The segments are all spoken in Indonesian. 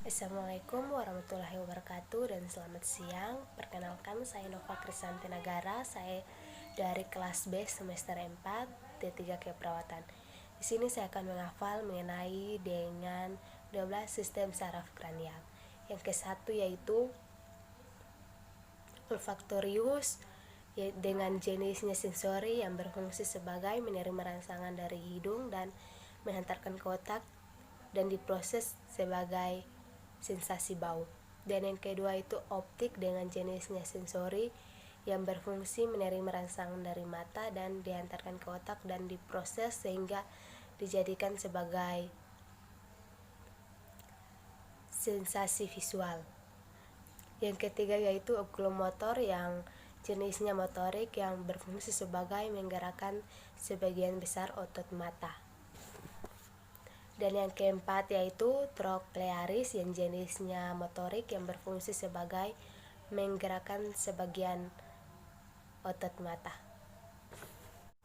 Assalamualaikum warahmatullahi wabarakatuh dan selamat siang. Perkenalkan, saya Nova Krisanti Nagara. Saya dari kelas B semester 4 D3 Keperawatan. Di sini saya akan menghafal mengenai dengan 12 sistem saraf kranial. Yang ke-1 yaitu olfaktorius dengan jenisnya sensori yang berfungsi sebagai menerima rangsangan dari hidung dan menghantarkan ke otak dan diproses sebagai sensasi bau. Dan yang kedua itu optik dengan jenisnya sensori yang berfungsi menerima rangsangan dari mata dan dihantarkan ke otak dan diproses sehingga dijadikan sebagai sensasi visual. Yang ketiga yaitu okulomotor yang jenisnya motorik yang berfungsi sebagai menggerakkan sebagian besar otot mata. Dan yang keempat yaitu troklearis yang jenisnya motorik yang berfungsi sebagai menggerakkan sebagian otot mata.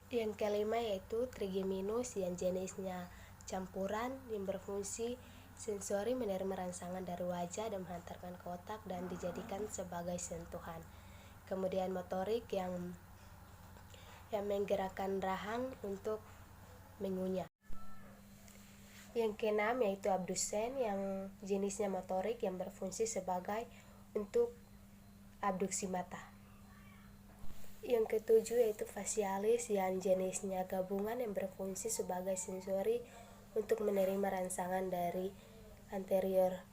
Yang kelima yaitu trigeminus yang jenisnya campuran yang berfungsi sensori menerima rangsangan dari wajah dan menghantarkan ke otak dan dijadikan sebagai sentuhan. Kemudian motorik yang menggerakkan rahang untuk mengunyah. Yang keenam yaitu abdusen yang jenisnya motorik yang berfungsi sebagai untuk abduksi mata. Yang ketujuh yaitu facialis yang jenisnya gabungan yang berfungsi sebagai sensori untuk menerima rangsangan dari anterior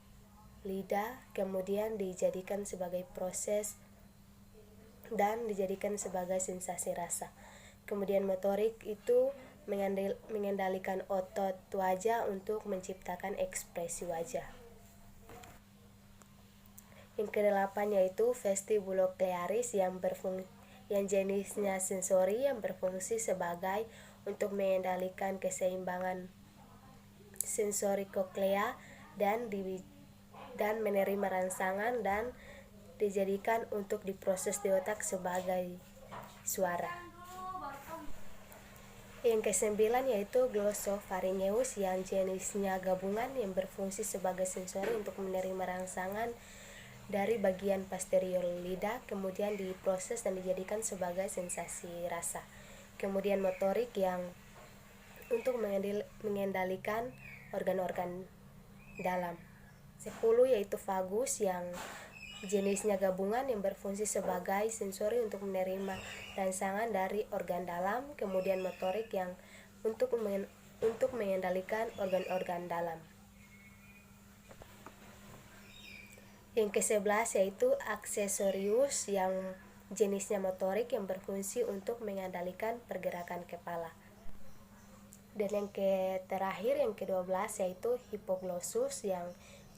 lidah, kemudian dijadikan sebagai proses dan dijadikan sebagai sensasi rasa. Kemudian motorik itu mengendalikan otot wajah untuk menciptakan ekspresi wajah. Yang kedelapan yaitu vestibuloclearis yang jenisnya sensori yang berfungsi sebagai untuk mengendalikan keseimbangan sensori koklea dan menerima rangsangan dan dijadikan untuk diproses di otak sebagai suara. Yang kesembilan yaitu glossopharyngeus yang jenisnya gabungan yang berfungsi sebagai sensori untuk menerima rangsangan dari bagian posterior lidah, kemudian diproses dan dijadikan sebagai sensasi rasa. Kemudian motorik yang untuk mengendalikan organ-organ dalam. 10 yaitu vagus yang jenisnya gabungan yang berfungsi sebagai sensori untuk menerima rangsangan dari organ dalam, kemudian motorik yang untuk mengendalikan organ-organ dalam. Yang ke-11 yaitu aksesorius yang jenisnya motorik yang berfungsi untuk mengendalikan pergerakan kepala. Dan yang terakhir yang ke-12 yaitu hipoglossus yang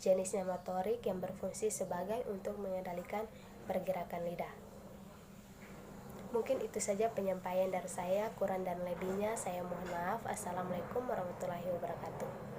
jenisnya motorik yang berfungsi sebagai untuk mengendalikan pergerakan lidah. Mungkin itu saja penyampaian dari saya, kurang dan lebihnya saya mohon maaf. Assalamualaikum warahmatullahi wabarakatuh.